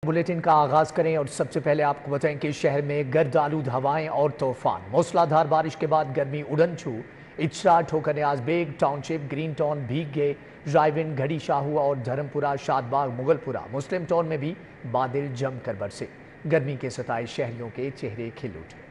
Bulletin का आगाज करें और सबसे पहले आपको बताएं कि शहर में गर्द आलूद हवाएं और तूफान, मूसलाधार बारिश के बाद गर्मी उड़न छू। इचरा, ठोकर न्याज बेग, टाउनशिप, ग्रीन टाउन भीग गए। रायविंड, घड़ी शाहू और धर्मपुरा, शादबाग, मुगलपुरा, मुस्लिम टाउन में भी बादल जमकर बरसे। गर्मी के सताए शहरियों के चेहरे खिल उठे।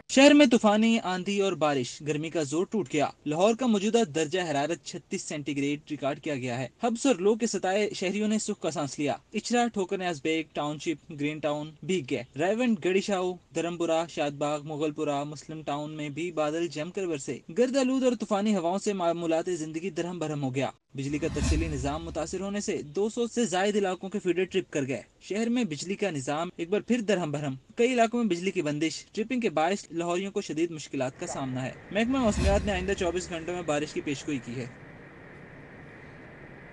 शहर में तूफानी आंधी और बारिश, गर्मी का जोर टूट गया। लाहौर का मौजूदा दर्जा हरारत 36 सेंटीग्रेड रिकॉर्ड किया गया है। हब्स और लो के सताए शहरियों ने सुख का सांस लिया। Ichhra, Thokar Niaz Baig, township, green town भीग गए। रायवंड, गड़ीशाहू, धर्मपुरा, शादबाग, मुगलपुरा, मुस्लिम टाउन में भी बादल जमकर बरसे। गर्द आलूद और तूफानी हवाओं से मामूलात जिंदगी दरहम भरम हो गया। बिजली का तरसीली निजाम मुतासिर होने से 200 से जायद इलाकों के फीडर ट्रिप कर गए। शहर में बिजली का निजाम एक बार फिर दरहम भरम। कई इलाकों में बिजली की बंदिश। ट्रिपिंग के बायस लाहौरियों को शदीद मुश्किलात का सामना है। महकमा मौसमियात ने आइंदा 24 घंटों में बारिश की पेशगोई की है।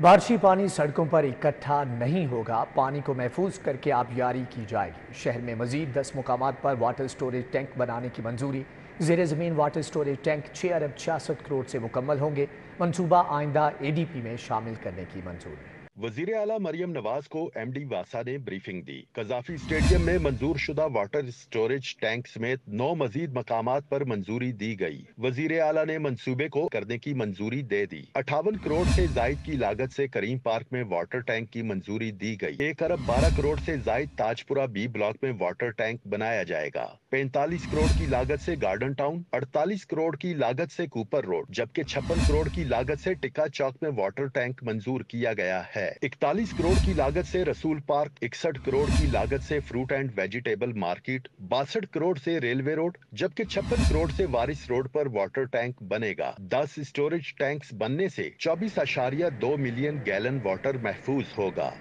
बारिशी पानी सड़कों पर इकट्ठा नहीं होगा, पानी को महफूज करके आबियारी की जाएगी। शहर में मजीद 10 मुकामात पर वाटर स्टोरेज टैंक बनाने की मंजूरी। ज़ेरे ज़मीन वाटर स्टोरेज टैंक 6 अरब 66 करोड़ से मुकम्मल होंगे। मंसूबा आइंदा ADP में शामिल करने की मंजूरी। वजीर आला मरियम नवाज को MD वासा ने ब्रीफिंग दी। कजाफी स्टेडियम में मंजूर शुदा वाटर स्टोरेज टैंक समेत 9 मजीद मकामात पर मंजूरी दी गई। वजीर आला ने मंसूबे को करने की मंजूरी दे दी। 58 करोड़ से जायद की लागत से करीम पार्क में वाटर टैंक की मंजूरी दी गई। 1 अरब 12 करोड़ से जायद ताजपुरा B ब्लॉक में वाटर टैंक बनाया जाएगा। 45 करोड़ की लागत से गार्डन टाउन, 48 करोड़ की लागत से कूपर रोड, जबकि 56 करोड़ की लागत से टिक्का चौक में वाटर टैंक मंजूर किया गया है। 41 करोड़ की लागत से रसूल पार्क, 61 करोड़ की लागत से fruit and vegetable market, 62 crore से रेलवे रोड, जबकि 56 करोड़ से वारिस रोड पर वाटर टैंक बनेगा। 10 स्टोरेज टैंक्स बनने से 24.2 मिलियन गैलन वाटर महफूज होगा।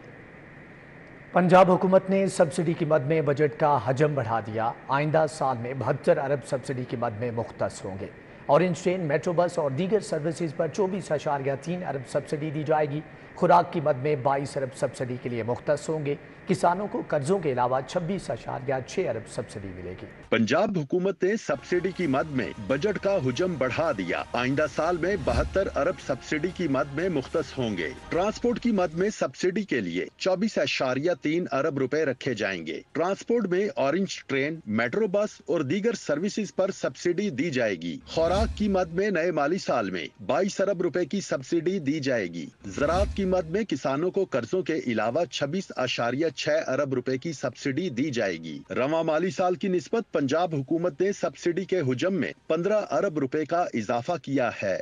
पंजाब हुकूमत ने सब्सिडी की मद में बजट का हजम बढ़ा दिया। आइंदा साल में 72 अरब सब्सिडी की मद में मुख्तस होंगे। ऑरेंज ट्रेन, मेट्रो बस और दीगर सर्विसेज पर 24.3 अरब सब्सिडी दी जाएगी। खुराक की मद में 22 अरब सब्सिडी के लिए मुख्तस होंगे। किसानों को कर्जों के अलावा 26.6 अरब सब्सिडी मिलेगी। पंजाब हुकूमत ने सब्सिडी की मद में बजट का हुजम बढ़ा दिया। आइंदा साल में 72 अरब सब्सिडी की मद में मुख्तस होंगे। ट्रांसपोर्ट की मद में सब्सिडी के लिए 24.3 अरब रुपए रखे जाएंगे। ट्रांसपोर्ट में ऑरेंज ट्रेन, मेट्रो बस और दीगर सर्विसेज पर सब्सिडी दी जाएगी। खुराक की मद में नए माली साल में 22 अरब रुपए की सब्सिडी दी जाएगी। ज़राअत की मद में किसानों को कर्जों के अलावा 26.6 अरब रुपए की सब्सिडी दी जाएगी। रवा माली साल की निस्बत पंजाब हुकूमत ने सब्सिडी के हुजम में 15 अरब रुपए का इजाफा किया है।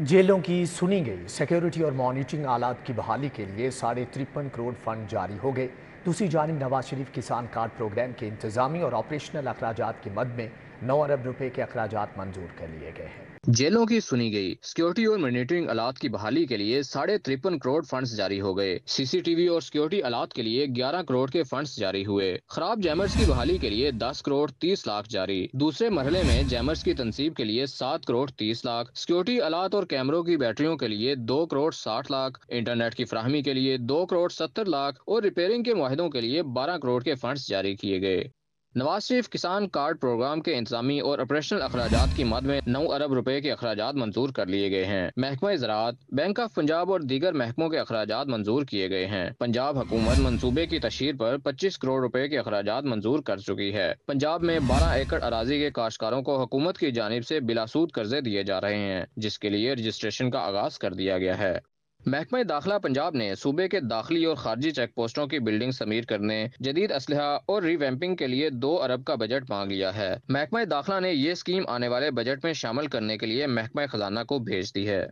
जेलों की सुनी गई सिक्योरिटी और मॉनिटरिंग आलात की बहाली के लिए 53.5 करोड़ फंड जारी हो गए। दूसरी जानिब नवाज शरीफ किसान कार्ड प्रोग्राम के इंतजामी और ऑपरेशनल अखराजात की मद में 9 अरब रुपए के अखराजात मंजूर कर लिए गए हैं। जेलों की सुनी गई सिक्योरिटी और मॉनिटरिंग आलात की बहाली के लिए 53.5 करोड़ फंड्स जारी हो गए। CCTV और सिक्योरिटी आलात के लिए 11 करोड़ के फंड्स जारी हुए। खराब जैमर्स की बहाली के लिए 10 करोड़ 30 लाख जारी। दूसरे मरहले में जैमर्स की तनसीब के लिए 7 करोड़ 30 लाख, सिक्योरिटी आलात और कैमरों की बैटरियों के लिए 2 करोड़ 60 लाख, इंटरनेट की फ्राहमी के लिए 2 करोड़ 70 लाख और रिपेयरिंग के मुआहदों के लिए 12 करोड़ के फंड्स जारी किए गए। नवाज शरीफ किसान कार्ड प्रोग्राम के इंतजामी और ऑपरेशनल अखराजात की मद में 9 अरब रुपए के अखराजात मंजूर कर लिए गए हैं। महकमा ज़राअत, बैंक ऑफ पंजाब और दीगर महकमों के अखराजात मंजूर किए गए हैं। पंजाब हुकूमत मंसूबे की तशहीर पर 25 करोड़ रुपए के अखराजात मंजूर कर चुकी है। पंजाब में 12 एकड़ अराजी के काश्तकारों को हुकूमत की जानिब से बिलासूद कर्जे दिए जा रहे हैं, जिसके लिए रजिस्ट्रेशन का आगाज कर दिया गया है। महकमा दाखिला पंजाब ने सूबे के दाखिली और खारजी चेक पोस्टों की बिल्डिंग समीर करने, जदीद असलहा और रिवैम्पिंग के लिए 2 अरब का बजट मांग लिया है। महकमा दाखिला ने ये स्कीम आने वाले बजट में शामिल करने के लिए महकमा खजाना को भेज दी है।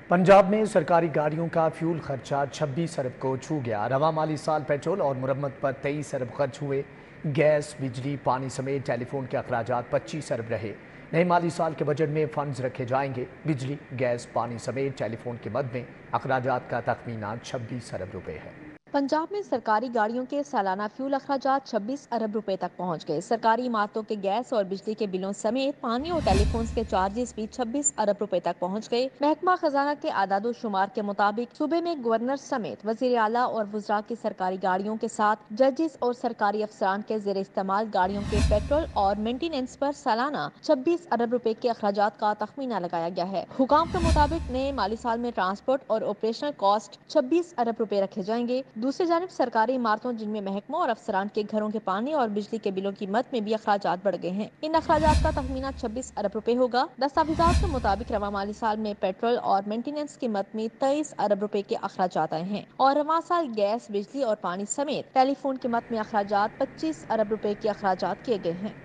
पंजाब में सरकारी गाड़ियों का फ्यूल खर्चा 26 अरब को छू गया। रवा माली साल पेट्रोल और मुरम्मत पर 23 अरब खर्च हुए। गैस, बिजली, पानी समेत टेलीफोन के अखराजात 25 अरब रहे। नए माली साल के बजट में फंड्स रखे जाएंगे। बिजली, गैस, पानी समेत टेलीफोन के मद में अखराजात का तखमीना 26 अरब रुपए है। पंजाब में सरकारी गाड़ियों के सालाना फ्यूल अखराजात 26 अरब रुपए तक पहुंच गए। सरकारी इमारतों के गैस और बिजली के बिलों समेत पानी और टेलीफोन के चार्जेस भी 26 अरब रुपए तक पहुंच गए। महकमा खजाना के आदादो शुमार के मुताबिक सूबे में गवर्नर समेत वजीर आला और वुज़रा की सरकारी गाड़ियों के साथ जजेस और सरकारी अफसरान के जेर इस्तेमाल गाड़ियों के पेट्रोल और मेंटेनेंस पर सालाना 26 अरब रुपए के अखराजात का तखमीना लगाया गया है। हुकाम के मुताबिक नए माली साल में ट्रांसपोर्ट और ऑपरेशनल कॉस्ट 26 अरब रुपए रखे जाएंगे। दूसरी जानिब सरकारी इमारतों जिनमें महकमों और अफसरान के घरों के पानी और बिजली के बिलों की मद में भी अखराजात बढ़ गए हैं। इन अखराजात का तखमीना 26 अरब रुपए होगा। दस्तावेजात के मुताबिक रवा माली साल में पेट्रोल और मेंटेनेंस की मद में 23 अरब रुपए के अखराजात आए हैं और रवा साल गैस, बिजली और पानी समेत टेलीफोन की मद में अखराजात 25 अरब रुपए के अखराजात किए गए हैं।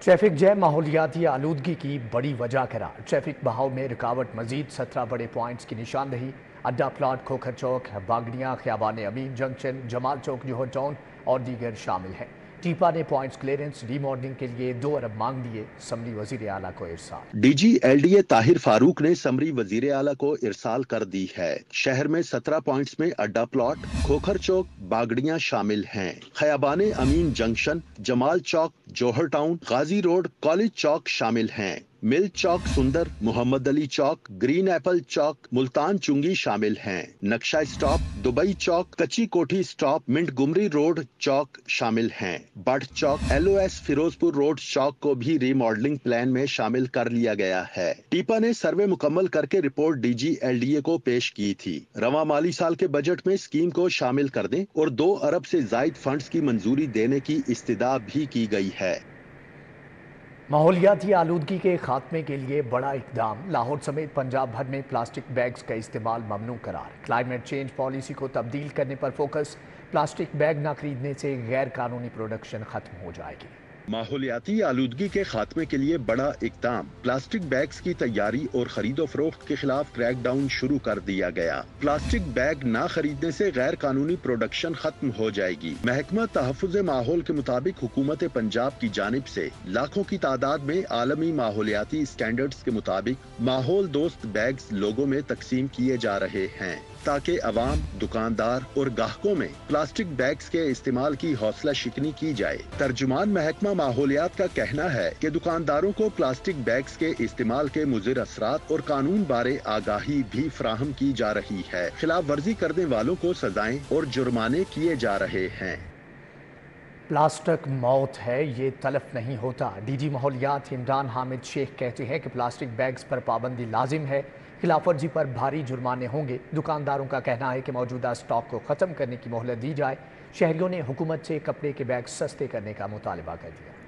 ट्रैफिक जैम माहौलियाती आलूदगी की बड़ी वजह करार। ट्रैफिक बहाव में रुकावट मजीद 17 बड़े पॉइंट्स की निशानदही। अड्डा प्लाट, खोखर चौक, बागड़ियाँ, ख़ियाबान अमीन जंक्शन, जमाल चौक, न्यू टाउन और दीगर शामिल हैं। टीपा ने पॉइंट्स क्लियरेंस रीमॉडलिंग के लिए 2 अरब मांग लिए। समरी वजीर आला को इरसाल। डीजी LDA ताहिर फारूक ने समरी वजीर आला को इरसाल कर दी है। शहर में 17 पॉइंट्स में अड्डा प्लॉट, खोखर चौक, बागड़ियाँ शामिल हैं। ख़ियाबान अमीन जंक्शन, जमाल चौक, जौहर टाउन, गाजी रोड, कॉलेज चौक शामिल हैं। मिल चौक, सुंदर, मोहम्मद अली चौक, ग्रीन एप्पल चौक, मुल्तान चुंगी शामिल हैं। नक्शा स्टॉप, दुबई चौक, कच्ची कोठी स्टॉप, मिंटगुमरी रोड चौक शामिल हैं। बट चौक, LOS फिरोजपुर रोड चौक को भी रीमॉडलिंग प्लान में शामिल कर लिया गया है। टीपा ने सर्वे मुकम्मल करके रिपोर्ट DG LDA को पेश की थी। रवा माली साल के बजट में स्कीम को शामिल कर दें और 2 अरब से जायद फंड्स की मंजूरी देने की इस्तदा भी की गई है। माहौलियाती आलूदगी के खात्मे के लिए बड़ा इकदाम। लाहौर समेत पंजाब भर में प्लास्टिक बैग्स का इस्तेमाल ममनू करार। क्लाइमेट चेंज पॉलिसी को तब्दील करने पर फोकस। प्लास्टिक बैग न खरीदने से गैर कानूनी प्रोडक्शन खत्म हो जाएगी। माहौलियाती आलूदगी के खात्मे के लिए बड़ा इकदाम। प्लास्टिक बैग्स की तैयारी और खरीदो फरोख्त के खिलाफ क्रैकडाउन शुरू कर दिया गया। प्लास्टिक बैग ना खरीदने से गैर कानूनी प्रोडक्शन खत्म हो जाएगी। महकमा तहफ़्फ़ुज़ माहौल के मुताबिक हुकूमत पंजाब की जानिब से लाखों की तादाद में आलमी माहौलियाती स्टैंडर्ड्स के मुताबिक माहौल दोस्त बैग्स लोगों में तकसीम किए जा रहे हैं ताकि अवाम, दुकानदार और गाहकों में प्लास्टिक बैग्स के इस्तेमाल की हौसला शिकनी की जाए। तर्जुमान महकमा माहौलियात का कहना है कि दुकानदारों को प्लास्टिक बैग्स के इस्तेमाल के मुज़िर असरात और कानून बारे आगाही भी फराहम की जा रही है। खिलाफ वर्जी करने वालों को सजाएं और जुर्माने किए जा रहे हैं। प्लास्टिक मौत है, ये तलफ नहीं होता। DG माहौलियात इमरान हामिद शेख कहते हैं कि प्लास्टिक बैग्स पर पाबंदी लाजिम है। खिलाफ वर्जी पर भारी जुर्माने होंगे। दुकानदारों का कहना है कि मौजूदा स्टॉक को ख़त्म करने की मोहलत दी जाए। शहरियों ने हुकूमत से कपड़े के बैग सस्ते करने का मुतालबा कर दिया।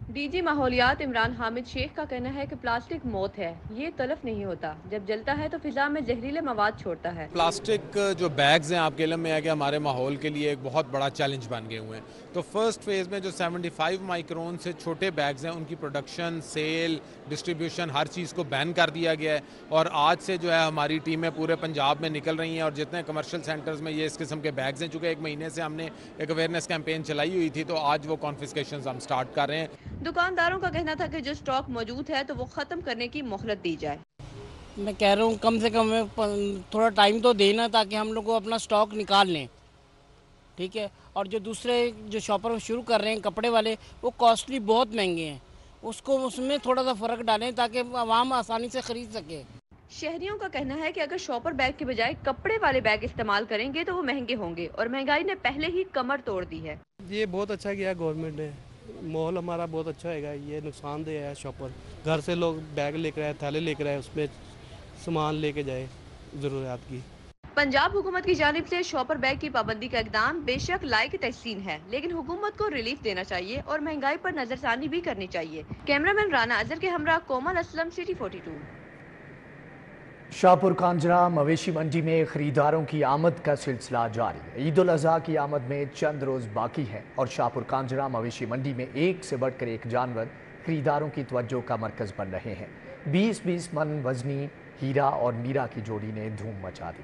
DG माहौलियात इमरान हामिद शेख का कहना है कि प्लास्टिक मौत है, ये तलफ नहीं होता। जब जलता है तो फिजा में जहरीले मवाद छोड़ता है। प्लास्टिक जो बैग्स हैं आपके इल्म में है कि हमारे माहौल के लिए एक बहुत बड़ा चैलेंज बन गए हुए हैं। तो फर्स्ट फेज़ में जो 75 माइक्रोन से छोटे बैग्स हैं उनकी प्रोडक्शन, सेल, डिस्ट्रीब्यूशन हर चीज़ को बैन कर दिया गया है। और आज से जो है हमारी टीमें पूरे पंजाब में निकल रही हैं और जितने कमर्शियल सेंटर्स में ये इस किस्म के बैग्स हैं, चूँकि 1 महीने से हमने एक अवेयरनेस कैंपेन चलाई हुई थी, तो आज वो कॉन्फिस्केशंस हम स्टार्ट कर रहे हैं। दुकानदारों का कहना था कि जो स्टॉक मौजूद है तो वो ख़त्म करने की मोहलत दी जाए। मैं कह रहा हूँ कम से कम थोड़ा टाइम तो देना ताकि हम लोग को अपना स्टॉक निकाल लें, ठीक है। और जो दूसरे जो शॉपर शुरू कर रहे हैं कपड़े वाले, वो कॉस्टली बहुत महंगे हैं, उसको उसमें थोड़ा सा फ़र्क डालें ताकि आवाम आसानी से ख़रीद सके। शहरियों का कहना है कि अगर शॉपर बैग के बजाय कपड़े वाले बैग इस्तेमाल करेंगे तो वो महंगे होंगे और महंगाई ने पहले ही कमर तोड़ दी है। ये बहुत अच्छा किया गवर्नमेंट ने, माहौल हमारा बहुत अच्छा होगा। ये नुकसानदेह है शॉपर, घर से लोग बैग लेकर आए, थैले लेकर आए, उसमें सामान लेके जाए ज़रूरियात की। पंजाब हुकूमत की जानिब से शॉपर बैग की पाबंदी का इक़दाम बेशक लायक तहसीन है, लेकिन हुकूमत को रिलीफ देना चाहिए और महंगाई पर नजरसानी भी करनी चाहिए। कैमरामैन राना अजहर के हमरा कोमल असलम, सिटी 42। शाहपुर कांजरा मवेशी मंडी में खरीदारों की आमद का सिलसिला जारी। ईद उल अज़हा की आमद में चंद रोज़ बाकी है और शाहपुर कांजरा मवेशी मंडी में एक से बढ़कर एक जानवर खरीदारों की तवज्जो का मरकज़ बन रहे हैं। 20-20 मन वजनी हीरा और मीरा की जोड़ी ने धूम मचा दी।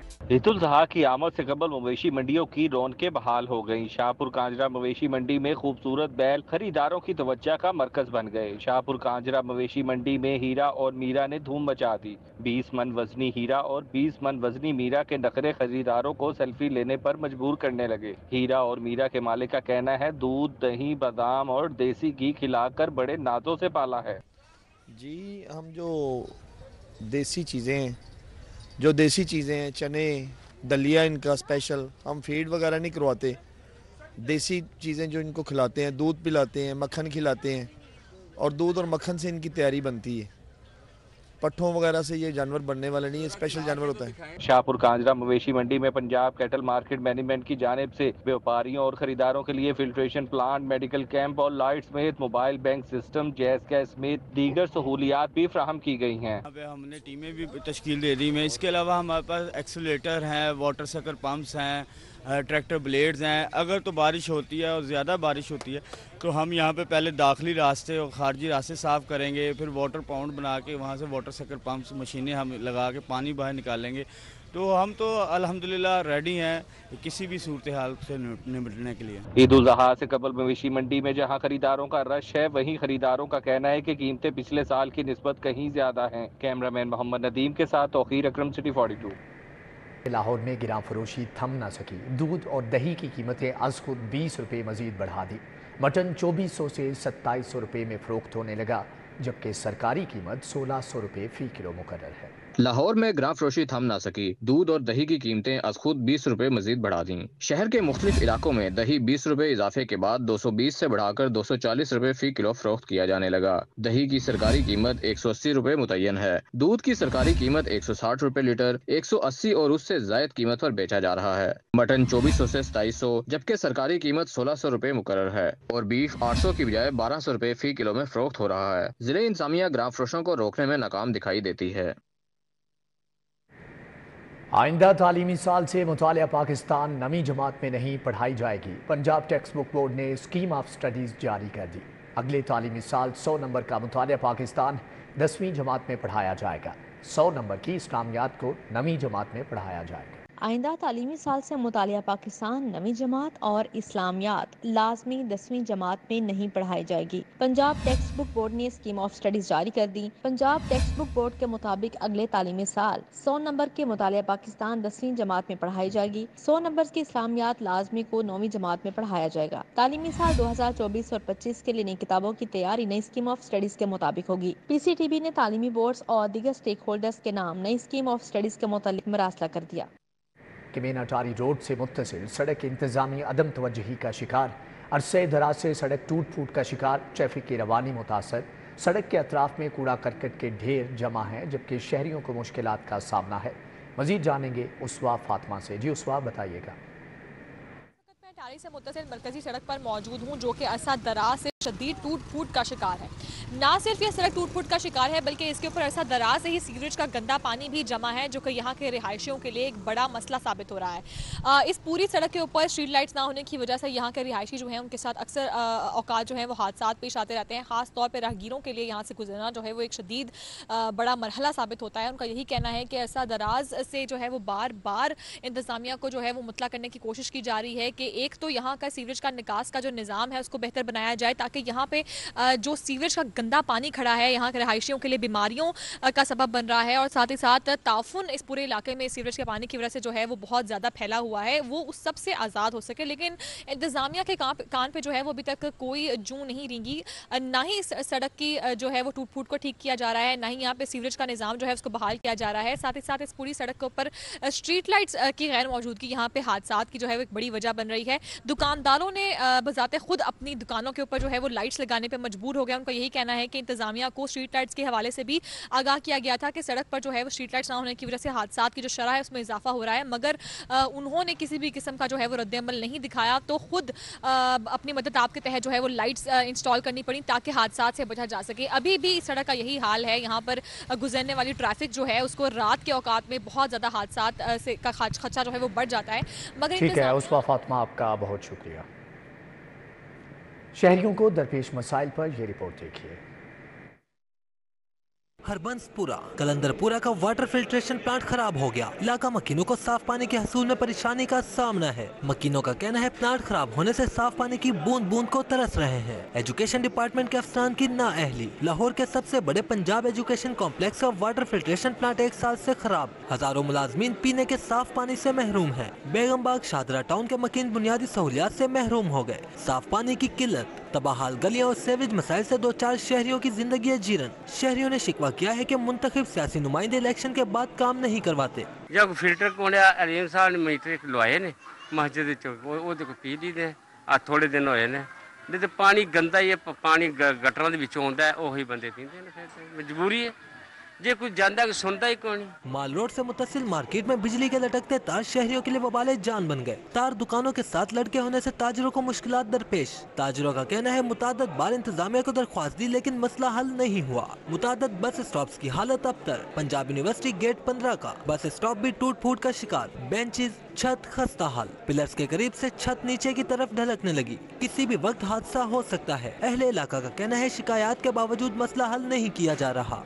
عید الاضحیٰ کی آمد سے قبل مویشی منڈیوں کی رونقیں بحال ہو گئیں۔ شاہپور کانجرا مویشی منڈی میں خوبصورت بیل خریداروں کی توجہ کا مرکز بن گئے۔ شاہپور کانجرا مویشی منڈی میں ہیرا اور میرا نے دھوم مچا دی۔ 20 من وزنی ہیرا اور 20 من وزنی میرا کے نخرے خریداروں کو سیلفی لینے پر مجبور کرنے لگے۔ ہیرا اور میرا کے مالک کا کہنا ہے دودھ، دہی، بادام اور دیسی گھی کھلا کر بڑے نازوں سے پالا ہے۔ جی ہم جو دیسی چیزیں ہیں، چنے، دلیا ان کا اسپیشل، ہم فیڈ وغیرہ نہیں کرواتے، دیسی چیزیں جو ان کو کھلاتے ہیں، دودھ پلاتے ہیں، مکھن کھلاتے ہیں، اور دودھ اور مکھن سے ان کی تیاری بنتی ہے۔ پٹھوں وغیرہ سے یہ جانور بننے والے نہیں ہے، اسپیشل جانور ہوتا ہے۔ شاہپور کانجرا مویشی منڈی میں پنجاب کیٹل مارکیٹ مینجمنٹ کی جانب سے بیوپاریوں اور خریداروں کے لیے فلٹریشن پلانٹ، میڈیکل کیمپ اور لائٹ سمیت موبائل بینک سسٹم، گیس سمیت دیگر سہولیات بھی فراہم کی گئی ہیں۔ ہم نے ٹیمیں بھی تشکیل دے دی ہیں۔ اس کے علاوہ ہمارے پاس ایکسیلیٹر ہیں، واٹر سکر پمپس ہیں، ٹریکٹر بلیڈز ہیں۔ اگر تو بارش ہوتی ہے اور زیادہ بارش ہوتی ہے تو ہم یہاں پہ پہلے داخلی راستے اور خارجی راستے صاف کریں گے، پھر واٹر پاؤنڈ بنا کے وہاں سے واٹر سکر پمپس مشینیں ہم لگا کے پانی باہر نکالیں گے۔ تو ہم تو الحمدللہ ریڈی ہیں کسی بھی صورتحال سے نمٹنے کے لیے۔ عید الاضحیٰ سے قبل مویشی منڈی میں جہاں خریداروں کا رش ہے، وہیں خریداروں کا کہنا ہے کہ قیمتیں پچھلے سال کی نسبت کہیں زیادہ ہیں۔ کیمرہ مین محمد ندیم کے ساتھ توقیر اکرم، سٹی 42۔ لاہور میں گراں فروشی تھم نہ سکی۔ دودھ اور دہی کی قیمتیں از خود 20 روپے مزید بڑھا دی۔ مٹن 2400 سے 2700 روپے میں فروخت ہونے لگا، جبکہ سرکاری قیمت 1600 روپے فی کلو مقرر ہے۔ لاہور میں گراں فروشی تھم نہ سکی۔ دودھ اور دہی کی قیمتیں از خود 20 روپے مزید بڑھا دیں۔ شہر کے مختلف علاقوں میں دہی 20 روپے اضافے کے بعد 220 سے بڑھا کر 240 روپے فی کلو فروخت کیا جانے لگا۔ دہی کی سرکاری قیمت 180 روپے متعین ہے۔ دودھ کی سرکاری قیمت 160 روپے لیٹر، 180 اور اس سے زائد قیمت پر بیچا جا رہا ہے۔ مٹن 2400 سے 2700، جبکہ سرکاری قیمت 1600 روپے مقرر ہے، اور بیف 800 کی بجائے 1200 روپے فی کلو میں فروخت ہو رہا ہے۔ ضلع انتظامیہ گراں فروشوں کو روکنے میں ناکام دکھائی دیتی ہے۔ آئندہ تعلیمی سال سے مطالعہ پاکستان نویں جماعت میں نہیں پڑھائی جائے گی۔ پنجاب ٹیکسٹ بک بورڈ نے اسکیم آف سٹڈیز جاری کر دی۔ اگلے تعلیمی سال 100 نمبر کا مطالعہ پاکستان 10ویں جماعت میں پڑھایا جائے گا۔ 100 نمبر کی اسلامیات کو 9ویں جماعت میں پڑھایا جائے گا۔ آئندہ تعلیمی سال سے مطالعہ پاکستان 9ویں جماعت اور اسلامیات لازمی 10ویں جماعت میں نہیں پڑھائی جائے گی۔ پنجاب ٹیکسٹ بک بورڈ نے اسکیم آف سٹڈیز جاری کر دی۔ پنجاب ٹیکسٹ بک بورڈ کے مطابق اگلے تعلیمی سال 100 نمبر کے مطالعہ پاکستان 10ویں جماعت میں پڑھائی جائے گی۔ 100 نمبر کی اسلامیات لازمی کو 9ویں جماعت میں پڑھایا جائے گا۔ تعلیمی سال 2024 اور 25 کے لیے نئی کتابوں کی تیاری نئی اسکیم آف سٹڈیز کے مطابق ہوگی۔ پی سی ٹی بی نے تعلیمی بورڈز اور دیگر اسٹیک ہولڈرز کے نام نئی اسکیم آف سٹڈیز کے متعلق مراسلہ کر دیا۔ کمینہ ٹاری روڈ سے متصل سڑک انتظامی عدم توجہی کا شکار، عرصے دراز سے سڑک ٹوٹ پھوٹ کا شکار، ٹریفک کی روانی متاثر، سڑک کے اطراف میں کوڑا کرکٹ کے ڈھیر جمع ہیں، جبکہ شہریوں کو مشکلات کا سامنا ہے۔ مزید جانیں گے اسوا فاطمہ سے۔ جی اسوا، بتائیے گا۔ ٹاری سے متصل مرکزی سڑک پر موجود ہوں، جو کہ عرصہ دراز سے شدید ٹوٹ پھوٹ کا شکار ہے۔ نہ صرف یہ سڑک ٹوٹ پھوٹ کا شکار ہے، بلکہ اس کے اوپر عرصہ دراز سے ہی سیوریج کا گندا پانی بھی جمع ہے، جو کہ یہاں کے رہائشیوں کے لیے ایک بڑا مسئلہ ثابت ہو رہا ہے۔ اس پوری سڑک کے اوپر اسٹریٹ لائٹس نہ ہونے کی وجہ سے یہاں کے رہائشی جو ہیں ان کے ساتھ اکثر اوقات جو ہیں وہ حادثات پیش آتے رہتے ہیں۔ خاص طور پہ راہگیروں کے لیے یہاں سے گزرنا جو ہے وہ ایک شدید بڑا مرحلہ ثابت ہوتا ہے۔ ان کا یہی کہنا ہے کہ عرصہ دراز سے جو ہے وہ بار بار انتظامیہ کو جو ہے وہ مطلع کرنے کی کوشش کی جا رہی ہے کہ ایک تو یہاں کا سیوریج کا نکاس کا جو نظام ہے اس کو بہتر بنایا جائے، تاکہ یہاں پہ جو سیوریج کا گندا پانی کھڑا ہے یہاں کے رہائشیوں کے لیے بیماریوں کا سبب بن رہا ہے، اور ساتھ ہی ساتھ تعفن اس پورے علاقے میں سیوریج کے پانی کی وجہ سے جو ہے وہ بہت زیادہ پھیلا ہوا ہے، وہ اس سب سے آزاد ہو سکے۔ لیکن انتظامیہ کے کان پہ جو ہے وہ ابھی تک کوئی جوں نہیں رینگی، نہ ہی اس سڑک کی جو ہے وہ ٹوٹ پھوٹ کو ٹھیک کیا جا رہا ہے، نہ ہی یہاں پہ سیوریج کا نظام جو ہے اس کو بحال کیا جا رہا ہے۔ ساتھ ہی ساتھ اس پوری سڑک کے اوپر اسٹریٹ لائٹس کی غیر موجودگی یہاں پہ حادثات کی جو ہے وہ ایک بڑی وجہ بن رہی ہے۔ دکانداروں نے بذات خود اپنی دکانوں کے اوپر جو ہے وہ لائٹس لگانے پہ مجبور ہو گیا۔ ان کا یہی کہنا ہے کہ انتظامیہ کو اسٹریٹ لائٹس کے حوالے سے بھی آگاہ کیا گیا تھا کہ سڑک پر جو ہے وہ اسٹریٹ لائٹس نہ ہونے کی وجہ سے حادثات کی جو شرح ہے اس میں اضافہ ہو رہا ہے، مگر انہوں نے کسی بھی قسم کا جو ہے وہ رد عمل نہیں دکھایا، تو خود اپنی مدد آپ کے تحت جو ہے وہ لائٹس انسٹال کرنی پڑی تاکہ حادثات سے بچا جا سکے۔ ابھی بھی اس سڑک کا یہی حال ہے، یہاں پر گزرنے والی ٹریفک جو ہے اس کو رات کے اوقات میں بہت زیادہ حادثات سے کا خدشہ جو ہے وہ بڑھ جاتا ہے۔ مگر ٹھیک ہے اسوا فاطمہ، آپ کا بہت شکریہ۔ شہریوں کو درپیش مسائل پر یہ رپورٹ دیکھیے۔ हरबंसपुरा कलंदरपुरा का वाटर फिल्ट्रेशन प्लांट खराब हो गया। इलाका मकीनों को साफ पानी के हसूल में परेशानी का सामना है। मकीनों का कहना है प्लांट खराब होने से साफ पानी की बूंद बूंद को तरस रहे हैं। एजुकेशन डिपार्टमेंट के अफसरान की नाअहली। लाहौर के सबसे बड़े पंजाब एजुकेशन कॉम्प्लेक्स का वाटर फिल्ट्रेशन प्लांट 1 साल से खराब। हजारों मुलाजमीन पीने के साफ पानी से महरूम है। बेगमबाग शादरा टाउन के मकीन बुनियादी सहूलियात से महरूम हो गए। साफ पानी की किल्लत, तबाहाल गलियां और सेवेज मसाइल से 2-4 शहरियों की जिंदगी जीरन। शहरियों ने शिकवा किया है कि मुंतखब सियासी नुमाइंदे इलेक्शन के बाद काम नहीं करवाते। जब फिल्टर को अलीम साहब ने मीटर लवाए ने मस्जिद को पी ली ने थोड़े दिन होए ने नहीं तो पानी गंदा ही है। पानी गटरां दे विचों आउंदा है, ओही बंदे पींदे ने। फिर मजबूरी है, जे कुछ जानता कि सुनता ही कौन। माल रोड से मुत्तसिल मार्केट में बिजली के लटकते तार शहरियों के लिए वबाले जान बन गए। तार दुकानों के साथ लटके होने से ताजरों को मुश्किलात दरपेश। ताजरों का कहना है मुतादद बार इंतजामिया को दरख्वास्त दी लेकिन मसला हल नहीं हुआ। मुतादद बस स्टॉप्स की हालत अबतर। पंजाब यूनिवर्सिटी गेट 15 का बस स्टॉप भी टूट फूट का शिकार। बेंचेस, छत खस्ता हाल। पिलर्स के करीब से छत नीचे की तरफ ढलकने लगी। किसी भी वक्त हादसा हो सकता है। अहले इलाका का कहना है शिकायत के बावजूद मसला हल नहीं किया जा रहा।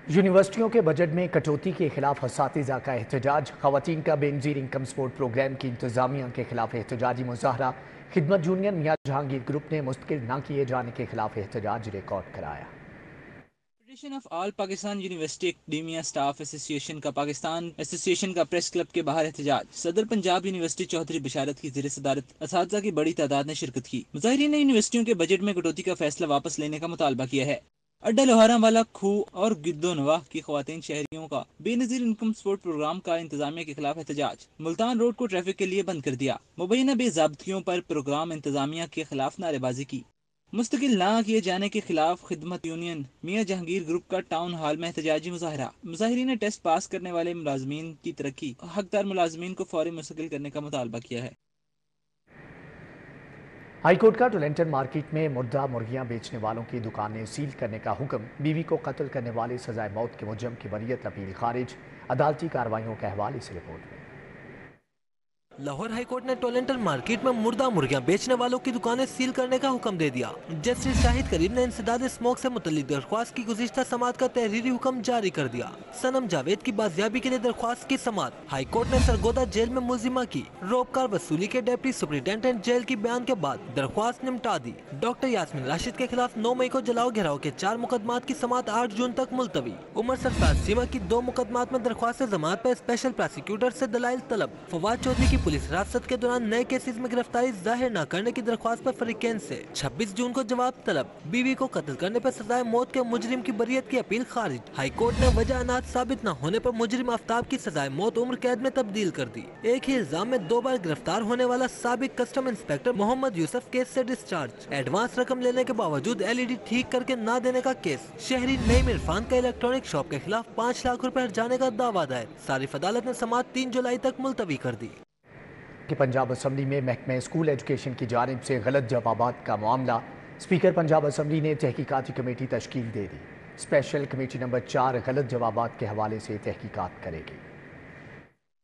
यूनिवर्सिटियों के बजट में कटौती के खिलाफ असातिज़ा का एहतजाज। ख़वातीन का बेनज़ीर इनकम सपोर्ट प्रोग्राम की इंतजामिया के खिलाफ एहतजाजी मुजाहरा। खिदमत यूनियन मियां जहांगीर ग्रुप ने मुस्तकिल न किए जाने के खिलाफ एहतजाज रिकॉर्ड कराया। Federation of all Pakistan university academia staff association का पाकिस्तान एसोसिएशन का प्रेस क्लब के बाहर एहतजाज। सदर पंजाब यूनिवर्सिटी चौधरी बशारत की ज़ेर सदारत असातिज़ा की बड़ी तादाद ने शिरकत की। मुजाहिरीन ने यूनिवर्सिटियों के बजट में कटौती का फैसला वापस लेने का मुतालबा किया है। अड्डा लोहारा वाला खूह और गिद्दो नवाह की ख्वातीन शहरियों का बेनज़ीर इनकम सपोर्ट प्रोग्राम का इंतजामिया के खिलाफ एहतजाज। मुल्तान रोड को ट्रैफिक के लिए बंद कर दिया। मुबैना बेज़ाब्तियों पर प्रोग्राम इंतजामिया के खिलाफ नारेबाजी की। मुस्तकिल ना किए जाने के खिलाफ खिदमत यूनियन मियां जहांगीर ग्रुप का टाउन हॉल में एहतजाजी मुजाहरा। मुजाहिरीन ने टेस्ट पास करने वाले मुलाजमीन की तरक्की, हकदार मुलाजमीन को फौरी मुस्तकिल करने का मुतालबा किया है। हाईकोर्ट का टोलेंटन मार्केट में मुर्दा मुर्गियां बेचने वालों की दुकानें सील करने का हुक्म। बीवी को कत्ल करने वाले सजाए मौत के मुजरिम की बरीयत अपील खारिज। अदालती कार्रवाइयों का अहवाल इस रिपोर्ट में। लाहौर हाईकोर्ट ने टोलेंटन मार्केट में मुर्दा मुर्गियां बेचने वालों की दुकानें सील करने का हुक्म दे दिया। जस्टिस शाहिद करीम ने इंसदाद स्मोक से मुतल्लिक दरख्वास्त की गुज़िश्ता समात का तहरीरी हुक्म जारी कर दिया। सनम जावेद की बाजियाबी के लिए दरख्वास्त की समात। हाईकोर्ट ने सरगोदा जेल में मुलजिमा की रोबकार वसूली के डिप्टी सुपरिटेंडेंट जेल की बयान के बाद दरख्वास्त निपटा दी। डॉक्टर यास्मीन राशिद के खिलाफ 9 मई को जलाओ घेराव के 4 मुकदमात की समात 8 जून तक मुलतवी। उमर सरफराज सीमा की 2 मुकदमात में दरख्वास्त जमात पर स्पेशल प्रोसिक्यूटर से दलाइल तलब। फवाद चौधरी की पुलिस हिरासत के दौरान नए केसेस में गिरफ्तारी जाहिर न करने की दरख्वास्त पर फरीकैन से 26 जून को जवाब तलब। बीवी को कत्ल करने पर सजाए मौत के मुजरिम की बरीयत की अपील खारिज। हाईकोर्ट ने वजह अनाज साबित न होने पर मुजरिम आफ्ताब की सजाए मौत उम्र कैद में तब्दील कर दी। एक ही इल्जाम में 2 बार गिरफ्तार होने वाला साबिक custom inspector Mohammad Yusuf case से डिस्चार्ज। एडवांस रकम लेने के बावजूद LED ठीक करके न देने का केस। शहरी नईम इरफान का इलेक्ट्रॉनिक शॉप के खिलाफ 5 लाख रुपए हर्जाने का दावा दायर। सारिफ अदालत ने समात 3 जुलाई तक मुलतवी कर दी। कि पंजाब असम्बली में महकमे स्कूल एजुकेशन की जानिब से गलत जवाबात का मामला। स्पीकर पंजाब असम्बली ने तहकीकाती कमेटी तश्कील दे दी। स्पेशल कमेटी नंबर 4 गलत जवाबात के हवाले से तहकीकात करेगी।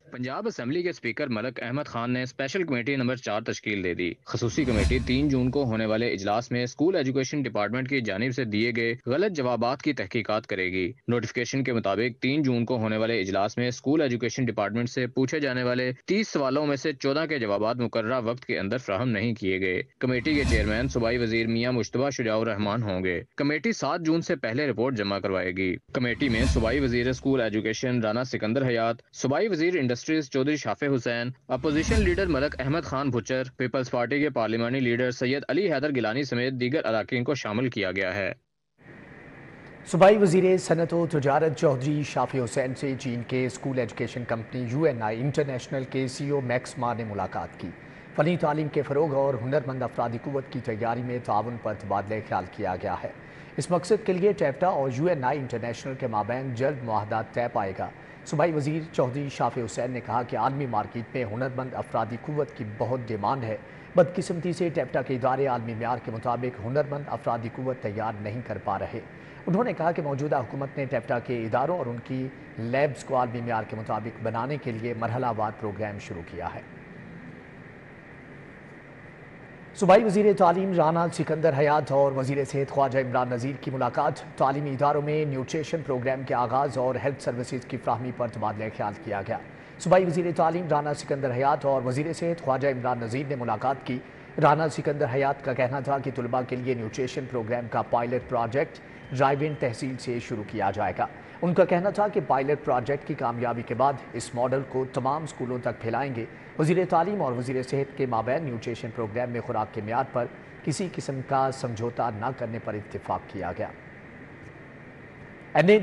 पंजाब असेंबली के स्पीकर मलक अहमद खान ने स्पेशल कमेटी नंबर 4 तश्कील दे दी। खसूसी कमेटी 3 जून को होने वाले इजलास में स्कूल एजुकेशन डिपार्टमेंट की जानिब से दिए गए गलत जवाबात की तहकीकात करेगी। नोटिफिकेशन के मुताबिक 3 जून को होने वाले इजलास में स्कूल एजुकेशन डिपार्टमेंट से पूछे जाने वाले 30 सवालों में से 14 के जवाबात मुकर्ररा वक्त के अंदर फ्राहम नहीं किए गए। कमेटी के चेयरमैन सूबाई वजीर मियां मुश्तबा शुजाउर रहमान होंगे। कमेटी 7 जून से पहले रिपोर्ट जमा करवाएगी। कमेटी में सूबाई वजीर स्कूल एजुकेशन राना सिकंदर हयात, सूबाई वजीर industries Chaudhry Shafay Hussain, opposition leader Malik Ahmad Khan Bhuchar, peoples party के पार्लिमानी लीडर सैयद अली हैदर गिलानी समेत दीगर अराकीन को शामिल किया गया है। सूबाई वजीर सनत व तजारत चौधरी शाफी हुसैन से चीन के school education company UNI international के CEO मैक्स मा ने मुलाकात की। फनी तालीम के फ़रोग और हुनरमंद अफरादी क़ुव्वत की तैयारी में ताउन पर तबादला ख्याल किया गया है। इस मकसद के लिए टैप्टा और UNI इंटरनेशनल के माबैन जल्द मुआहदा तय पाएगा। सूबाई वजीर चौधरी शाफी हुसैन ने कहा कि आलमी मार्केट में हुनरमंद अफरादी क़ुव्वत की बहुत डिमांड है। बदकिस्मती से टैप्टा के इदारे आलमी म्यार के मुताबिक हुनरमंद अफरादी क़ुव्वत तैयार नहीं कर पा रहे। उन्होंने कहा कि मौजूदा हुकूमत ने टैप्टा के इदारों और उनकी लैब्स को आलमी म्यार के मुताबिक बनाने के लिए मरहलावार प्रोग्राम शुरू किया है। सूबाई वज़ीर तालीम राना सिकंदर हयात और वज़ीर सेहत ख्वाजा इमरान नज़ीर की मुलाकात। तालीमी इदारों में न्यूट्रिशन प्रोग्राम के आगाज़ और हेल्थ सर्विसेज की फ्राहमी पर तबादला ख्याल किया गया। सूबाई वज़ीर तालीम राना सिकंदर हयात और वज़ीर सेहत ख्वाजा इमरान नज़ीर ने मुलाकात की। राना सिकंदर हयात का कहना था कि तलबा के लिए न्यूट्रिशन प्रोग्राम का पायलट प्रोजेक्ट रायबिन तहसील से शुरू किया जाएगा। उनका कहना था कि पायलट प्रोजेक्ट की कामयाबी के बाद इस मॉडल को तमाम स्कूलों तक फैलाएंगे। वज़ीर तालीम और वज़ीर सेहत के माबैन न्यूट्रिशन प्रोग्राम में खुराक के मियार पर किसी किस्म का समझौता न करने पर इत्तेफाक किया गया। NA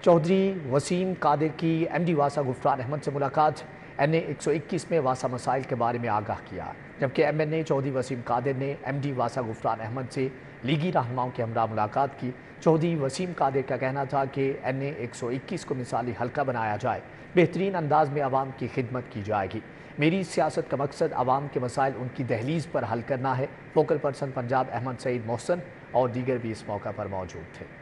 चौधरी वसीम कादिर की MD वासा गुफरान अहमद से मुलाकात। NA 121 में वासा मसाइल के बारे में आगाह किया, जबकि MNA चौधरी वसीम कादिर ने MD वासा गुफरान अहमद से लीगी रहनुमाओं के हमरा मुलाकात की। चौधरी वसीम कादिर का कहना था कि NA 121 को मिसाली हल्का बनाया जाए, बेहतरीन अंदाज में आवाम की खिदमत की जाएगी। मेरी सियासत का मकसद आवाम के मसाइल उनकी दहलीज पर हल करना है। फोकल पर्सन पंजाब अहमद सईद मोहसन और दीगर भी इस मौका पर मौजूद थे।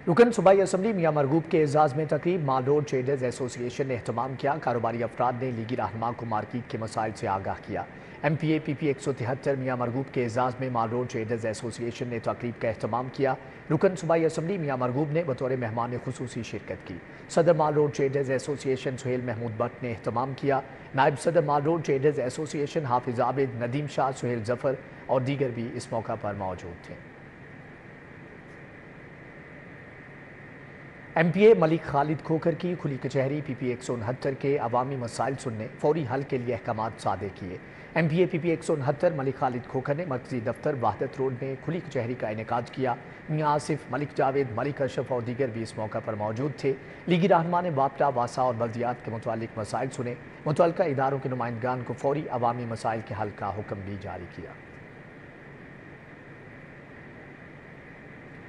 रुकन सूबाई असम्बली मियां मरगूब के एजाज़ में तकरीब माल रोड ट्रेडर्स एसोसिएशन ने एहतमाम किया। कारोबारी अफराद ने लीगी रहनुमा को मार्केट के मसाइल से आगाह किया। MPA PP 173 मियां मरगूब के एजाज़ में माल रोड ट्रेडर्स एसोसिएशन ने तकरीब का एहतमाम किया। रुकन सूबाई असम्बली मियां मरगूब ने बतौर मेहमान खुसूसी शिरकत की। सदर mall road traders association Sohail Mahmood Bhatt ने एहतमाम किया। नायब सदर mall road traders association Hafiz Abid, Nadeem Shah, Sohail Zafar और दीगर भी इस मौका पर मौजूद थे। MPA मलिक खालिद खोखर की खुली कचहरी PP 169 के अवामी मसाइल सुनने, फौरी हल के लिए अहकामात सादे किए। MPA PP 169 मलिक खालिद खोखर ने मरकजी दफ्तर वाहदत रोड में खुली कचहरी का इनेकाद किया। मियां आसिफ, मलिक जावेद, मलिक अशरफ और दीगर भी इस मौका पर मौजूद थे। लीगी रहनुमा ने वापटा, वासा और बल्दियात के मुतालिक मसाइल सुने। मुतल्लिका इदारों के नुमाइंदगान को फौरी अवामी मसाइल के हल का हुक्म भी जारी किया।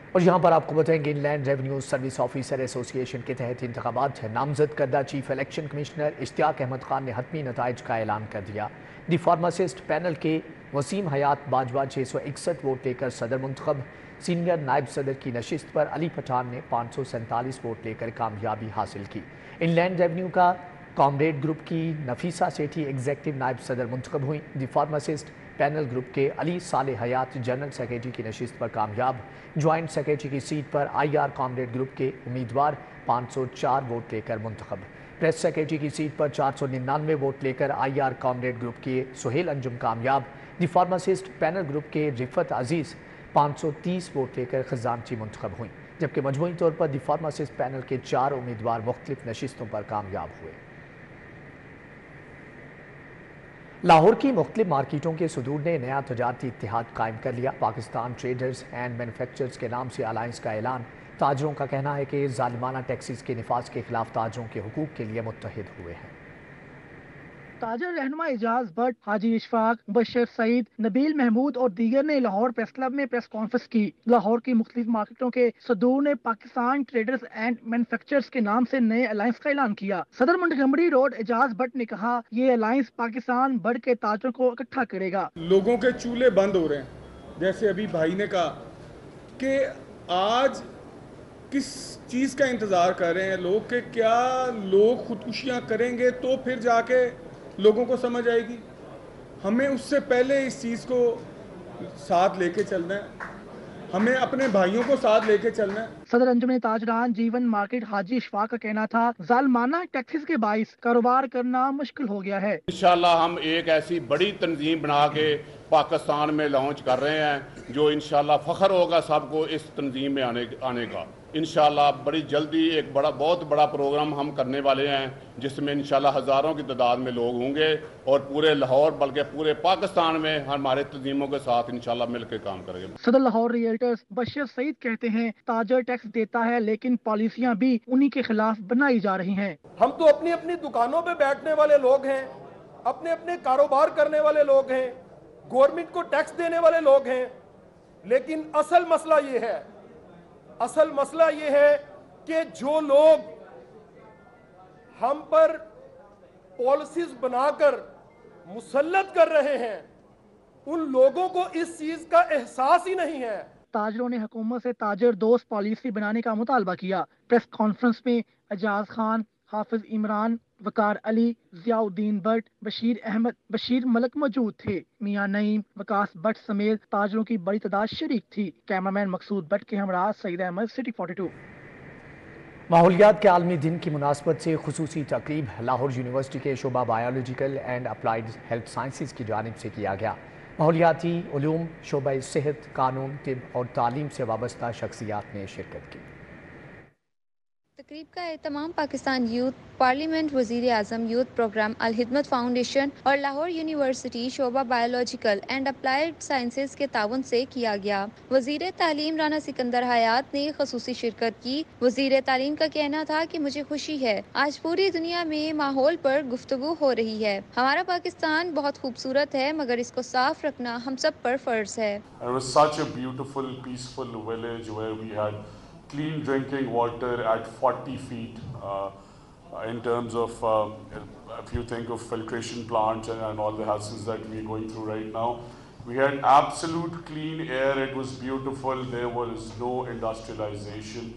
और यहाँ पर आपको बताएंगे, inland revenue service officer association के तहत इंतखाबात है। नामजद करदा chief election commissioner Ishtiaq Ahmad Khan ने हतमी नताइज का ऐलान कर दिया। दी फार्मासिस्ट पैनल के वसीम हयात बाजवा 661 वोट लेकर सदर मुंतखब। सीनियर नायब सदर की नशिस्त पर अली पठान ने 547 वोट लेकर कामयाबी हासिल की। इनलैंड रेवेन्यू का कॉमरेड ग्रुप की नफीसा सेठी एग्जेक्टिव नायब सदर मुंतखब हुई। दी फार्मासिस्ट पैनल ग्रुप के अली साले हयात जनरल सेक्रेटरी की नशिस्त पर कामयाब। ज्वाइंट सेक्रेटरी की सीट पर IR कॉमरेड ग्रुप के उम्मीदवार 504 वोट लेकर मुंतखब। प्रेस सेक्रेटरी की सीट पर 499 वोट लेकर IR कॉमरेड ग्रुप के सुहेल अंजुम कामयाब। दी फार्मासिस्ट पैनल ग्रुप के रिफत अजीज 530 वोट लेकर खजानची मुंतखब हुई, जबकि मजमूई तौर पर दी फार्मासिस्ट पैनल के 4 उम्मीदवार मुख्तलिफ नशिस्तों पर कामयाब हुए। लाहौर की मुख्तलिफ मार्केटों के सदूर ने नया तजारती इत्तेहाद कायम कर लिया। पाकिस्तान ट्रेडर्स एंड मैन्युफैक्चरर्स के नाम से अलायंस का ऐलान। ताजरों का कहना है कि जालिमाना टैक्सेस के निफाज के खिलाफ ताजरों के हुकूक के लिए मुत्तहिद हुए हैं। ताजर रहनुमा एजाज भट्ट, हाजी इशफाक, बशर सईद, नबील महमूद और दीगर ने लाहौर प्रेस क्लब में प्रेस कॉन्फ्रेंस की। लाहौर की मुख्तलिफ मार्केटों के सदूर ने पाकिस्तान ट्रेडर्स एंड मैन्युफैक्चरर्स के नाम से नए अलायंस का ऐलान किया। सदर मंटगमरी रोड एजाज भट्ट ने कहा, ये अलायंस पाकिस्तान बढ़ के ताजरों को इकट्ठा करेगा। लोगों के चूल्हे बंद हो रहे हैं, जैसे अभी भाई ने कहा कि आज किस चीज़ का इंतज़ार कर रहे हैं लोग, कि क्या लोग खुदकुशियाँ करेंगे तो फिर जाके लोगों को समझ आएगी। हमें उससे पहले इस चीज़ को साथ लेके चलना है, हमें अपने भाइयों को साथ लेके चलना है। सदर अंजुमन ताजरान जीवन मार्केट हाजी इशफाक का कहना था, जालमाना टैक्सेस के बाइस कारोबार करना मुश्किल हो गया है। इंशाल्लाह हम एक ऐसी बड़ी तंजीम बना के पाकिस्तान में लॉन्च कर रहे हैं जो इंशाल्लाह फख्र होगा सबको इस तंजीम में आने का। इंशाल्लाह बड़ी जल्दी एक बहुत बड़ा प्रोग्राम हम करने वाले हैं, जिसमें इंशाल्लाह हज़ारों की तादाद में लोग होंगे और पूरे लाहौर बल्कि पूरे पाकिस्तान में हमारे तंजीमों के साथ इंशाल्लाह मिलकर काम करेंगे। सदर लाहौर रियल्टर्स बशर सईद कहते हैं, ताजर टैक्स देता है लेकिन पॉलिसियां भी उन्हीं के खिलाफ बनाई जा रही हैं। हम तो अपनी अपनी दुकानों पे बैठने वाले लोग हैं, अपने अपने कारोबार करने वाले लोग हैं, गवर्नमेंट को टैक्स देने वाले लोग हैं, लेकिन असल मसला ये है कि जो लोग हम पर पॉलिसीज बनाकर मुसल्लत कर रहे हैं, उन लोगों को इस चीज का एहसास ही नहीं है। ताजरों ने हुकूमत से ताजर दोस्त पॉलिसी बनाने का मुतालबा किया। प्रेस कॉन्फ्रेंस में एजाज खान, हाफिज इमरान, वकार अली, जियाउद्दीन भट्ट, बशीर अहमद, बशीर मलक मौजूद थे। मियां नईम, वकास भट्ट समेत ताजरों की बड़ी तादाद शरीक थी। कैमरामैन मकसूद भट्ट के हमरा सईद अहमद, सिटी 42। माहौलियात के आलमी दिन की मुनासबत से खुसूसी तकरीब लाहौर यूनिवर्सिटी के शोबा biological and applied health sciences की जानिब से किया गया। माहौलियाती उलूम, शोबा सेहत, कानून, तिब और तालीम से वाबस्ता शख्सियात ने शिरकत की। तकरीब का एहतमाम पाकिस्तान यूथ पार्लियामेंट, वज़ीर आज़म youth programme, Al Khidmat foundation और लाहौर यूनिवर्सिटी शोबा बायोलॉजिकल एंड अप्लाइड साइंसेज के ताउन से किया गया। वज़ीर तालीम राना सिकंदर हयात ने खसूसी शिरकत की। वज़ीर तालीम का कहना था कि मुझे खुशी है, आज पूरी दुनिया में माहौल पर गुफ्तगू हो रही है। हमारा पाकिस्तान बहुत खूबसूरत है, मगर इसको साफ रखना हम सब पर फर्ज है। Clean drinking water at 40 feet in terms of if you think of filtration plants and all the hassles that we're going through right now. We had absolute clean air, it was beautiful, there was no industrialization,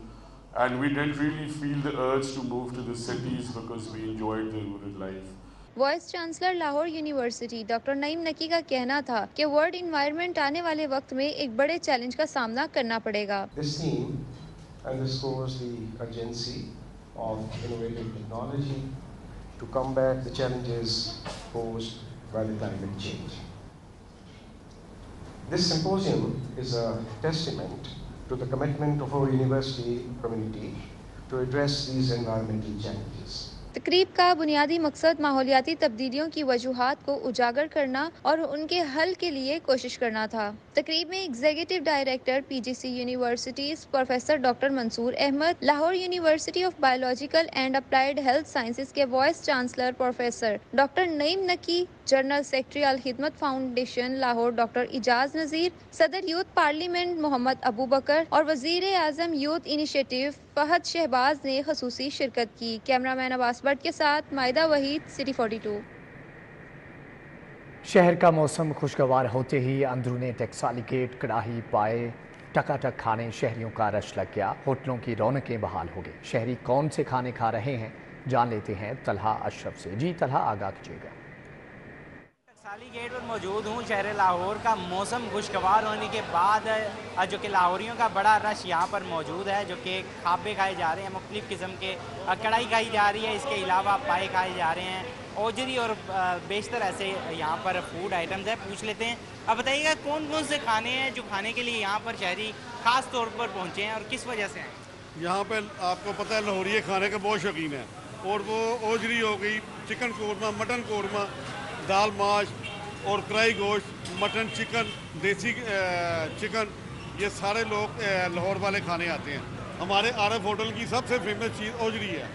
and we didn't really feel the urge to move to the cities because we enjoyed the rural life. Vice chancellor Lahore university doctor Naeem नकी का कहना था कि world environment आने वाले वक्त में एक बड़े चैलेंज का सामना करना पड़ेगा। Underscores the urgency of innovative technology to combat the challenges posed by the climate change. This symposium is a testament to the commitment of our university community to address these environmental challenges. तकरीब का बुनियादी मकसद माहौलियाती तब्दीलियों की वजूहात को उजागर करना और उनके हल के लिए कोशिश करना था। तकरीब में executive director PGC universities professor doctor Mansoor Ahmad, Lahore university of biological and applied health sciences के vice chancellor professor doctor Naeem Naqi, general secretary Al Khidmat foundation Lahore doctor Ijaz Nazir, सदर यूथ पार्लियामेंट मोहम्मद अबू बकर और वज़ीर आज़म यूथ इनिशिएटिव फहद शहबाज ने खसूसी शिरकत की। कैमरामैन अब्बास भट्ट के साथ मायदा वहीद, सिटी 42। शहर का मौसम खुशगवार होते ही अंदरूने टकसाली गेट, कड़ाही, पाए, टकाटक खाने शहरियों का रश लग गया। होटलों की रौनकें बहाल हो गई। शहरी कौन से खाने खा रहे हैं, जान लेते हैं तलहा अशरफ से। जी तलहा, आगाह कीजिएगा। टकसाली गेट पर मौजूद हूँ। शहर लाहौर का मौसम खुशगवार होने के बाद जो कि लाहौरियों का बड़ा रश यहाँ पर मौजूद है, जो कि खाबे खाए जा रहे हैं, मुख्तलिफ़ किस्म के कढ़ाई खाई जा रही है, इसके अलावा पाए खाए जा रहे हैं, ओजरी और बेशतर ऐसे यहाँ पर फूड आइटम्स हैं। पूछ लेते हैं, अब बताइएगा कौन कौन से खाने हैं जो खाने के लिए यहाँ पर शहरी ख़ास तौर पर पहुँचे हैं और किस वजह से हैं? यहाँ पर आपको पता है लाहौरी खाने का बहुत शौकीन है, और वो ओजरी हो गई, चिकन कौरमा, मटन कौरमा, दाल माश और कढ़ाई गोश्त, मटन, चिकन, देसी चिकन, ये सारे लोग लाहौर वाले खाने आते हैं। हमारे आरएफ होटल की सबसे फेमस चीज़ ओजरी है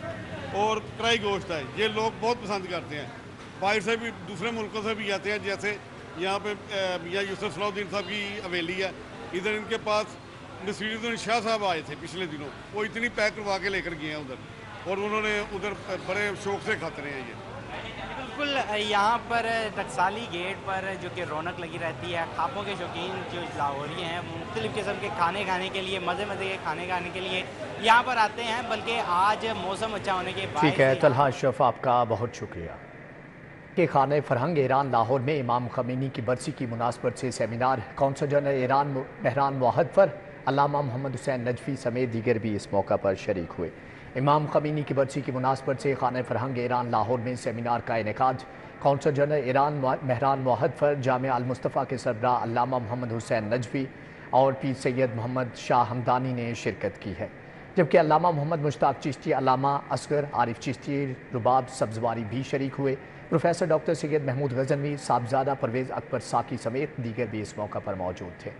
और कढ़ाई गोश्त है, ये लोग बहुत पसंद करते हैं। बाहर से भी, दूसरे मुल्कों से भी आते हैं, जैसे यहाँ पे मियाँ यूसुफ सलाउद्दीन साहब की हवेली है, इधर इनके पास नसीरुद्दीन शाह साहब आए थे पिछले दिनों, वो इतनी पैक करवा के लेकर गए हैं उधर, और उन्होंने उधर बड़े शौक से खाते रहे हैं। ये बिल्कुल यहाँ पर टकसाली गेट पर जो कि रौनक लगी रहती है, खाबों के शौकीन जो लाहौरी हैं मुख्तलिफ़ किस्म के खाने खाने के लिए, मज़े मज़े के खाने खाने के लिए यहाँ पर आते हैं, बल्कि आज मौसम अच्छा होने के बाद। ठीक है तलहा अशरफ, आपका बहुत शुक्रिया। के खाने फरहंग ईरान लाहौर में इमाम खमीनी की बरसी की मुनासबत से सेमिनार, कौंसल जनरल ईरान महरान मुहद पर अल्लामा मोहम्मद हुसैन नजफी समेत दीगर भी इस मौका पर शरीक हुए। इमाम खमीनी की बरसी की मुनासबत से खाने फरहंग ईरान लाहौर में सेमिनार का इनेकाद कौंसल जनरल ईरान महरान मुहद पर जामिया अल मुस्तफ़ा के सरबराह अल्लामा मोहम्मद हुसैन नजफी और पीर सैयद मोहम्मद शाह हमदानी ने शिरकत की है, जबकि अल्लामा मोहम्मद मुश्ताक चिश्ती, अल्लामा असगर आरिफ चिश्ती, रुबाब सब्जवारी भी शरीक हुए। प्रोफेसर डॉक्टर सैयद महमूद गजनवी, साहबजादा परवेज़ अकबर साकी समेत दीगर भी इस मौका पर मौजूद थे।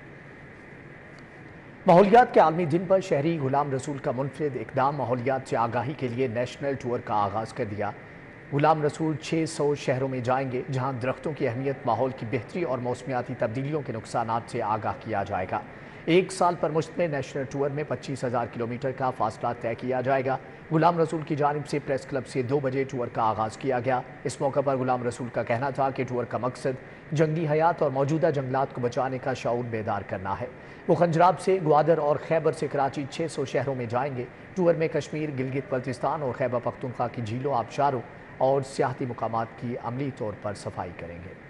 माहौलियात के आलमी दिन पर शहरी गुलाम रसूल का मुनफरिद इक़दाम माहौलियात से आगाही के लिए नेशनल टूर का आगाज़ कर दिया। गुलाम रसूल 600 शहरों में जाएंगे, जहां दरख्तों की अहमियत, माहौल की बेहतरी और मौसमियाती तब्दीलियों के नुकसानात से आगाह किया जाएगा। 1 साल पर मुश्तमिल नेशनल टूर में 25,000 किलोमीटर का फासला तय किया जाएगा। गुलाम रसूल की जानिब से प्रेस क्लब से 2 बजे टूर का आगाज़ किया गया। इस मौके पर गुलाम रसूल का कहना था कि टूर का मकसद जंगली हयात और मौजूदा जंगलात को बचाने का शऊर बेदार करना है। वो खंजराब से ग्वादर और खैबर से कराची 600 शहरों में जाएंगे। टूर में कश्मीर, गिलगित बल्तिस्तान और खैबर पख्तूनख्वा की झीलों, आबशारों और सियाहती मुकामात की अमली तौर पर सफाई करेंगे।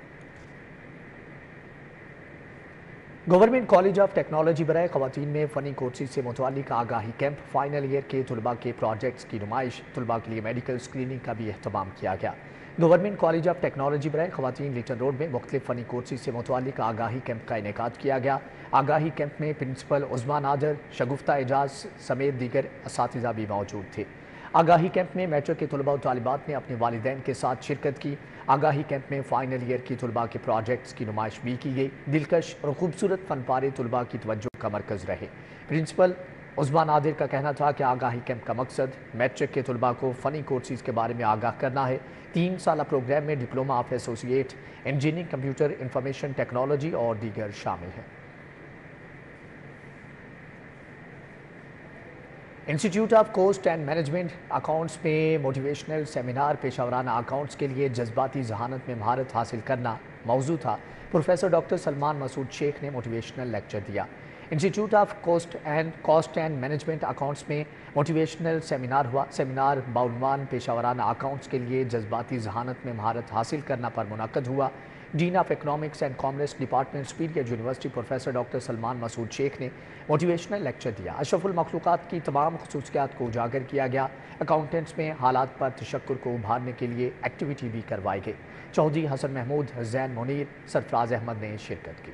गवर्नमेंट कॉलेज ऑफ टेक्नोलॉजी बराए ख़वातीन में फ़नी कोर्सेज से मुताल्लिक़ आगाही कैंप, फाइनल ईयर के तलबा के प्रोजेक्ट्स की नुमाइश, तलबा के लिए मेडिकल स्क्रीनिंग का भी अहतमाम किया गया। गवर्नमेंट कॉलेज ऑफ टेक्नोलॉजी बराए ख़वातीन लिटन रोड में मुख्तलिफ फ़नी कोर्सेज से मुताल्लिक़ आगाही कैंप का इनेकाद किया गया। आगाही कैंप में प्रिंसिपल उस्मा नादर, शगुफ्ता एजाज समेत दीगर असातिज़ा भी मौजूद थे। आगाही कैंप में मैट्रिक के तलबा और तालिबात ने अपने वालिदैन के साथ शिरकत की। आगाही कैंप में फ़ाइनल ईयर की तलबा के प्रोजेक्ट्स की नुमाइश भी की गई। दिलकश और खूबसूरत फनपारे तलबा की तवज्जो का मरकज़ रहे। प्रिंसिपल उस्मा नादिर का कहना था कि आगाही कैंप का मकसद मैट्रिक के तलबा को फ़नी कोर्सेज के बारे में आगाह करना है। 3 साला प्रोग्राम में diploma of associate, engineering, computer information technology और दीगर शामिल हैं। Institute of cost and management accounts में मोटिवेशनल सेमिनार, पेशावराना अकाउंट्स के लिए जज्बाती जहानत में महारत हासिल करना मौजू था। प्रोफेसर डॉक्टर सलमान मसूद शेख ने मोटिवेशनल लेक्चर दिया। Institute of cost and management accounts में मोटिवेशनल सेमिनार हुआ। सेमिनार बाउनवान पेशावराना अकाउंट्स के लिए जज्बाती जहानत में महारत हासिल करना पर मुनक्कद हुआ। Dean of economics and commerce department, superior university, professor doctor Salman Masood Sheikh ने मोटिवेशनल लेक्चर दिया। अशरफुल मखलूक़ात की तमाम खुसूसियात को उजागर किया गया। अकाउंटेंट्स में हालात पर तशक्कुर को उभारने के लिए एक्टिविटी भी करवाई गई। चौधरी हसन महमूद, जैन मुनीर, सरफराज अहमद ने शिरकत की।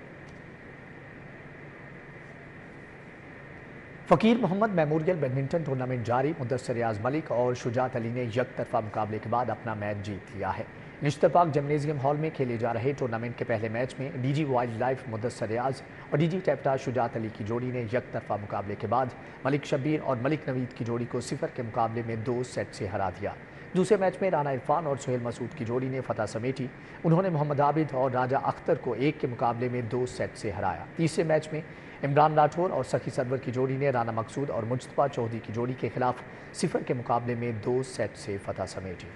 फ़कीर मोहम्मद मेमोरियल बैडमिंटन टूर्नामेंट जारी। मुदस्सर रियाज मलिक और शुजात अली ने एक तरफा मुकाबले के बाद अपना मैच जीत लिया है। निश्तरपाक जिम्नेजियम हॉल में खेले जा रहे टूर्नामेंट के पहले मैच में डीजी वाइल्ड लाइफ मुदस्सर रियाज और डीजी टैप्टा शुजात अली की जोड़ी ने एक तरफा मुकाबले के बाद मलिक शब्बीर और मलिक नवीद की जोड़ी को 0 के मुकाबले में 2 सेट से हरा दिया। दूसरे मैच में राना इरफान और सुहेल मसूद की जोड़ी ने फतह समेटी। उन्होंने मोहम्मद आबिद और राजा अख्तर को 1 के मुकाबले में 2 सेट से हराया। तीसरे मैच में इमरान राठौर और सखी सरवर की जोड़ी ने राना मकसूद और मुजतबा चौधरी की जोड़ी के खिलाफ 0 के मुकाबले में 2 सेट से फतह समेटी।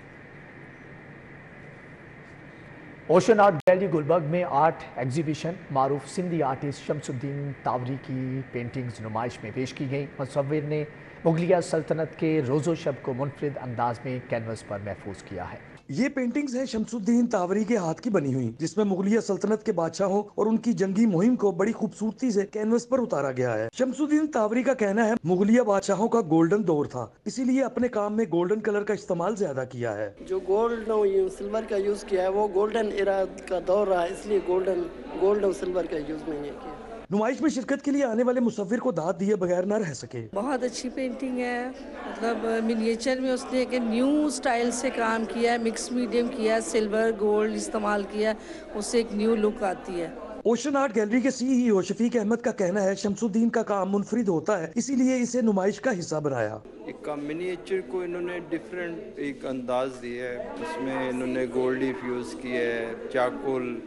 ओशन आर्ट गैलरी गुलबर्ग में आर्ट एग्जीबिशन, मारूफ सिंधी आर्टिस्ट शमसुद्दीन तावरी की पेंटिंग्स नुमाइश में पेश की गई। मुसव्विर ने मुगलिया सल्तनत के रोज़ो शब को मुनफरिद अंदाज में कैनवस पर महफूज किया है। ये पेंटिंग्स है शमसुद्दीन तावरी के हाथ की बनी हुई, जिसमें मुगलिया सल्तनत के बादशाहों और उनकी जंगी मुहिम को बड़ी खूबसूरती से कैनवस पर उतारा गया है। शमसुद्दीन तावरी का कहना है मुगलिया बादशाहों का गोल्डन दौर था, इसीलिए अपने काम में गोल्डन कलर का इस्तेमाल ज्यादा किया है। जो गोल्ड और सिल्वर का यूज किया है वो गोल्डन एरा का दौर रहा है, इसलिए गोल्ड और सिल्वर का यूज मैंने किया। नुमाइश में शिरकत के लिए आने वाले मुसव्विर को दाद दिए बगैर न रह सके। बहुत अच्छी पेंटिंग है, मतलब मिनिएचर में उसने एक न्यू स्टाइल से काम किया है, मिक्स मीडियम किया है, सिल्वर गोल्ड इस्तेमाल किया है, उससे एक न्यू लुक आती है। ओशन आर्ट गैलरी के सीईओ शफीक अहमद का कहना है शमसुद्दीन का काम मुनफरिद होता है, इसीलिए इसे नुमाइश का हिस्सा बनाया। एक मिनिएचर को इन्होंने डिफरेंट एक अंदाज दिया है, उसमें इन्होंने गोल्ड यूज किया है, चारकोल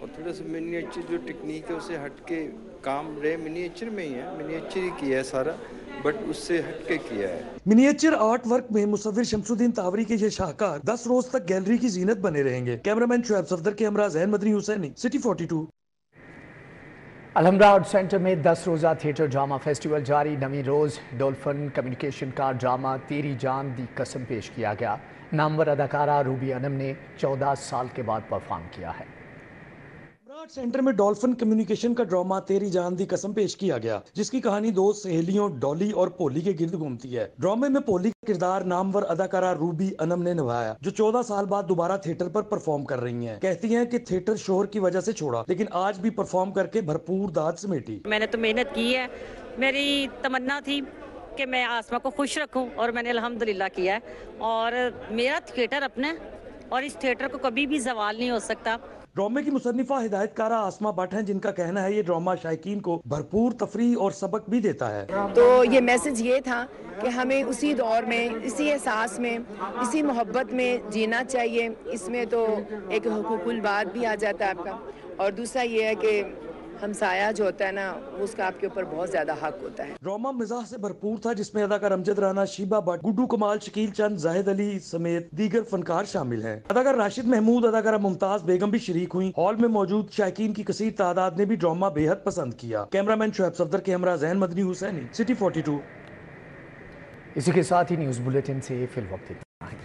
और थोड़ा सा मिनिएचर जो टेक्निक है उसे हटके काम रहे मिनिएचर में ही है, मिनिएचर ही किया है सारा, बट उससे हटके किया है। मिनिएचर आर्ट वर्क में मुसव्विर शमसुद्दीन तावरी के ये शाहकार 10 रोज तक गैलरी की जीनत बने रहेंगे। कैमरामैन शुएब सफदर के हमरा Zain Madani Hussaini, city 42। Alhamra art centre में 10 रोज़ा थिएटर ड्रामा फेस्टिवल जारी। नवी रोज़ डॉल्फिन कम्युनिकेशन का ड्रामा तेरी जान दी कसम पेश किया गया। नामवर अदाकारा रूबी अनम ने 14 साल के बाद परफॉर्म किया है। आर्ट सेंटर में डॉल्फिन कम्युनिकेशन का ड्रामा तेरी जान दी कसम पेश किया गया, जिसकी कहानी 2 सहेलियों डॉली और पोली के गिर्द घूमती है। ड्रामे में पोली का किरदार नामवर अदाकारा रूबी अनम ने निभाया, जो 14 साल बाद दोबारा थिएटर पर परफॉर्म कर रही हैं। कहती हैं कि थिएटर शोर की वजह से छोड़ा, लेकिन आज भी परफॉर्म करके भरपूर दाद समेटी। मैंने तो मेहनत की है, मेरी तमन्ना थी कि मैं आसमा को खुश रखूं और मैंने अल्हम्दुलिल्लाह किया है। और मेरा थिएटर अपना, और इस थिएटर को कभी भी जवाल नहीं हो सकता। ड्रामे की मुसन्निफा हिदायतकारा आसमा भट्ट हैं, जिनका कहना है ये ड्रामा शायकीन को भरपूर तफरीह और सबक भी देता है। तो ये मैसेज ये था कि हमें उसी दौर में, इसी एहसास में, इसी मोहब्बत में जीना चाहिए। इसमें तो एक हुकूकुल बात भी आ जाता है आपका, और दूसरा ये है कि हमसाया जो होता है ना, उसका आपके ऊपर बहुत ज्यादा हक होता है। ड्रामा मिजाज से भरपूर था, जिसमें अदाकार अमजद राना, शीबा भट्ट, गुड्डू कमाल, शकील चंद, जाहिद अली समेत दीगर फनकार शामिल हैं। अदाकार राशिद महमूद, अदाकारा मुमताज बेगम भी शरीक हुई। हॉल में मौजूद शायकीन की कसीर तादाद ने भी ड्रामा बेहद पसंद किया। कैमरामैन शुएब सफदर के हमरा ज़हन मदनी हुसैनी, सिटी 42। इसी के साथ ही न्यूज़ बुलेटिन से फिल वक्त